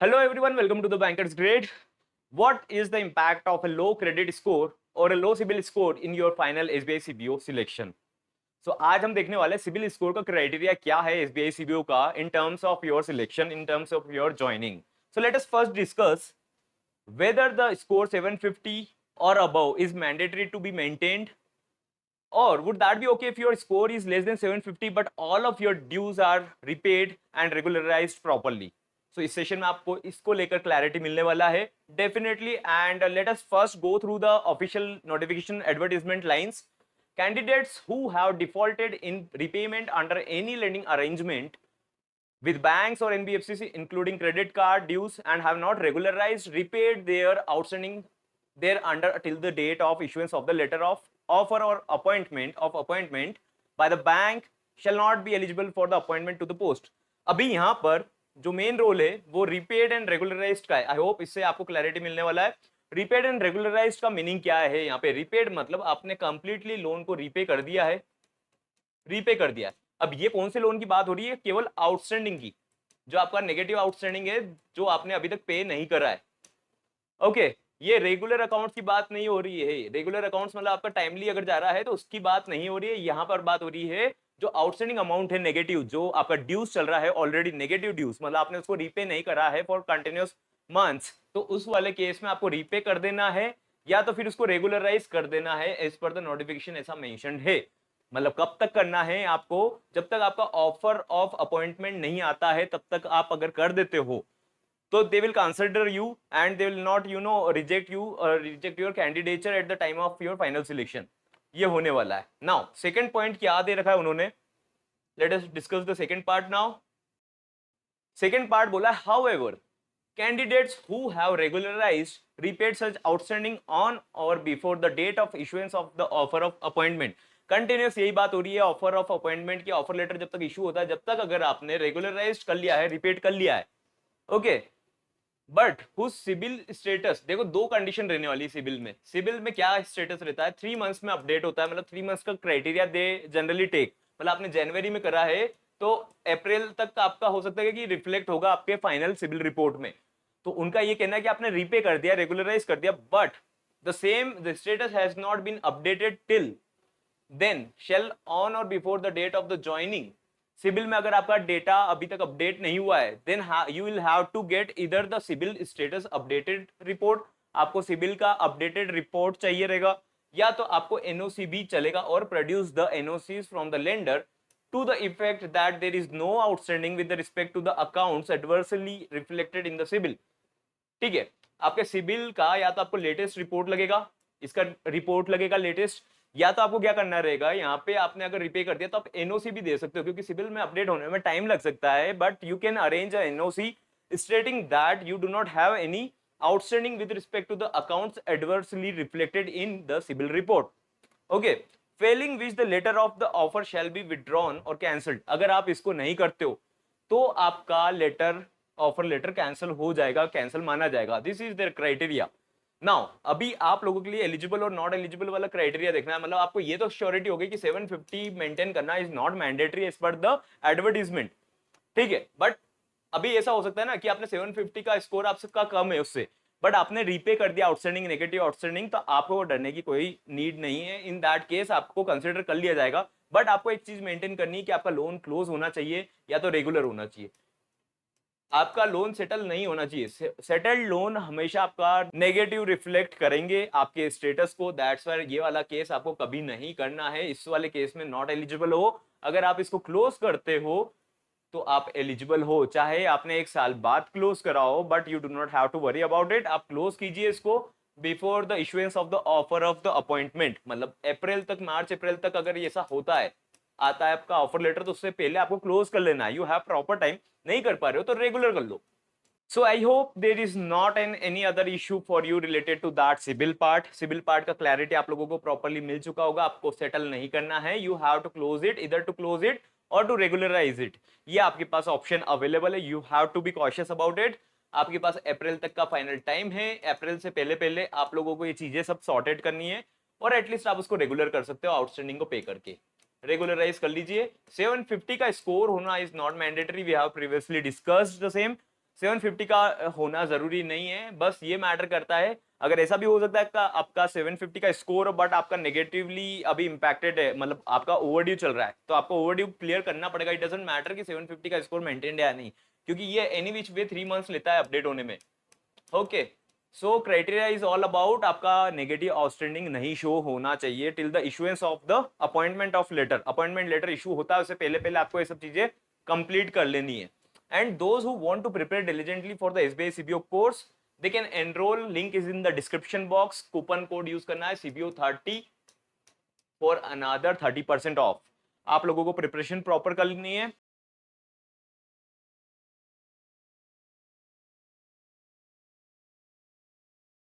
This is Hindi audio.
Hello everyone, welcome to the Banker's Grade. What is the impact of a low credit score or a low CIBIL score in your final SBI CBO selection? So आज हम देखने वाले हैं सिबिल स्कोर का क्राइटेरिया क्या है SBI CBO का in terms of your selection, in terms of your joining. So let us first discuss whether the score 750 or above is mandatory to be maintained, or would that be okay if your score is less than 750 but all of your dues are repaid and regularized properly. So इस सेशन में आपको इसको लेकर क्लैरिटी मिलने वाला है definitely. And let us first go through the official notification advertisement lines. Candidates who have defaulted in repayment under any lending arrangement with banks or NBFCs, including credit card dues, and have not regularized, repaid their outstanding thereunder till the date of issuance of the letter of offer or appointment by the bank, shall not be eligible for the appointment to the post. अभी यहाँ पर जो मेन रोल है वो रिपेड एंड रेगुलराइज्ड का है. आई होप इससे आपको क्लैरिटी मिलने वाला है. रिपेड एंड रेगुलराइज्ड का मीनिंग क्या है? यहाँ पे रिपेड मतलब आपने कंप्लीटली लोन को रीपे कर दिया है. अब ये कौन से लोन की बात हो रही है? केवल आउटस्टैंडिंग की, जो आपका नेगेटिव आउटस्टैंडिंग है, जो आपने अभी तक पे नहीं करा है. ओके, ये रेगुलर अकाउंट्स की बात नहीं हो रही है. रेगुलर अकाउंट्स मतलब आपका टाइमली अगर जा रहा है तो उसकी बात नहीं हो रही है. यहाँ पर बात हो रही है जो आउटस्टैंडिंग अमाउंट है नेगेटिव, जो आपका ड्यूज चल रहा है ऑलरेडी, नेगेटिव ड्यूज मतलब आपने उसको रीपे नहीं करा है फॉर कंटिन्यूअस मंथ्स, तो उस वाले केस में आपको रीपे कर देना है या तो फिर उसको रेगुलराइज कर देना है एज पर द नोटिफिकेशन. ऐसा मेंशन्ड है. मतलब कब तक करना है आपको? जब तक आपका ऑफर ऑफ अपॉइंटमेंट नहीं आता है तब तक आप अगर कर देते हो तो they will consider you and they will not reject your candidature at the time of your final selection. ये होने वाला है. नाउ सेकंड पॉइंट क्या दे रखा है उन्होंने? Let us discuss the second part now. Second part बोला however candidates who have regularized repaid such outstanding on or before the date of issuance of the offer of appointment. Continuous यही बात हो रही है. ऑफर ऑफ अपॉइंटमेंट की ऑफर लेटर जब तक इशू होता है, जब तक अगर आपने रेगुलराइज कर लिया है, रिपेड कर लिया है, okay, but whose CIBIL status, देखो दो कंडीशन रहने वाली है सिबिल में. सिबिल में क्या स्टेटस रहता है? 3 मंथ्स में अपडेट होता है. मतलब 3 मंथ्स का क्राइटेरिया दे जनरली टेक. मतलब आपने जनवरी में करा है तो अप्रैल तक आपका हो सकता है कि रिफ्लेक्ट होगा आपके फाइनल सिबिल रिपोर्ट में. तो उनका ये कहना है कि आपने रीपे कर दिया, रेगुलराइज कर दिया, but the status has not been updated till then shall on और before the date of the joining. CIBIL में अगर आपका डेटा अभी तक अपडेट नहीं हुआ है, then you will have to get इधर the CIBIL status updated report. आपको सिबिल का अपडेटेड रिपोर्ट चाहिए रहेगा, या तो आपको एनओसी भी चलेगा, और produce the NOCs from the lender to the effect that there is no outstanding with respect to the accounts adversely reflected in the CIBIL. ठीक है, आपके सिबिल का या तो आपको लेटेस्ट रिपोर्ट लगेगा, इसका रिपोर्ट लगेगा लेटेस्ट, या तो आपको क्या करना रहेगा, यहाँ पे आपने अगर रिपे कर दिया तो आप एनओसी भी दे सकते हो, क्योंकि सिबिल में अपडेट होने में टाइम लग सकता है, but you can arrange a NOC stating that you do not have any outstanding with respect to the accounts adversely reflected in the CIBIL report. Okay, failing which the letter of the offer shall be withdrawn or cancelled. अगर आप इसको नहीं करते हो तो आपका लेटर, ऑफर लेटर कैंसिल हो जाएगा, कैंसिल माना जाएगा. This is their criteria. Now अभी आप लोगों के लिए एलिजिबल और नॉट एलिजिबल वाला क्राइटेरिया देखना है. मतलब आपको ये तो श्योरिटी हो गई कि 750 मेंटेन करना is not mandatory as per the advertisement. ठीक है, बट अभी ऐसा हो सकता है ना कि आपने 750 का स्कोर आपका कम है उससे, बट आपने रीपे कर दिया आउटस्टैंडिंग, नेगेटिव आउटस्टैंडिंग, तो आपको डरने की कोई नीड नहीं है. इन दैट केस आपको कंसिडर कर लिया जाएगा, बट आपको एक चीज मेंटेन करनी है कि आपका लोन क्लोज होना चाहिए या तो रेगुलर होना चाहिए. आपका लोन सेटल नहीं होना चाहिए. सेटल्ड लोन हमेशा आपका नेगेटिव रिफ्लेक्ट करेंगे आपके स्टेटस को. दैट्स व्हाई ये वाला केस आपको कभी नहीं करना है. इस वाले केस में नॉट एलिजिबल हो. अगर आप इसको क्लोज करते हो तो आप एलिजिबल हो, चाहे आपने 1 साल बाद क्लोज करा हो, but you do not have to worry about it. आप क्लोज कीजिए इसको before the issuance of the offer of the appointment. मतलब अप्रैल तक, मार्च अप्रैल तक अगर ऐसा होता है, आता है आपका ऑफर लेटर, तो उससे पहले आपको क्लोज कर लेना है. You have proper time. नहीं कर पा रहे हो तो रेगुलर कर लो. So I hope there is not an any other issue for you related to that CIBIL part. CIBIL part का क्लैरिटी आप लोगों को प्रॉपरली मिल चुका होगा. आपको सेटल नहीं करना है. You have to close it, either to close it or to regularise it. ये आपके पास ऑप्शन अवेलेबल है. You have to be cautious about it. आपके पास अप्रैल तक का फाइनल टाइम है. अप्रैल से पहले पहले आप लोगों को ये चीजें सब सॉर्टेड करनी है, और एटलीस्ट आप उसको रेगुलर कर सकते हो आउटस्टैंडिंग को पे करके. रेगुलराइज कर लीजिए. 750 का स्कोर होना is not mandatory. We have previously discussed the same. 750 का होना जरूरी नहीं है, बस ये मैटर करता है। अगर ऐसा भी हो सकता है कि आपका 750 का स्कोर बट आपका नेगेटिवली अभी इंपैक्टेड है, मतलब आपका ओवरड्यू चल रहा है, तो आपको ओवरड्यू क्लियर करना पड़ेगा। इट डजंट मैटर कि 750 का स्कोर मेंटेन है या नहीं, क्योंकि ये एनी विच वे 3 मंथ्स लेता है अपडेट होने में। Okay, so criteria is all about आपका नेगेटिव आउटस्टैंडिंग नहीं शो होना चाहिए till the issuance of the appointment of letter. Appointment letter issue होता है उससे पहले पहले आपको ये सब चीजें कंप्लीट कर लेनी है। And those who want to prepare diligently for the SBI CBO course, they can enrol, link is in the description box. Coupon code use करना है CBO 30 फॉर अनदर 30% ऑफ। आप लोगों को प्रिपरेशन प्रॉपर कर लेनी है।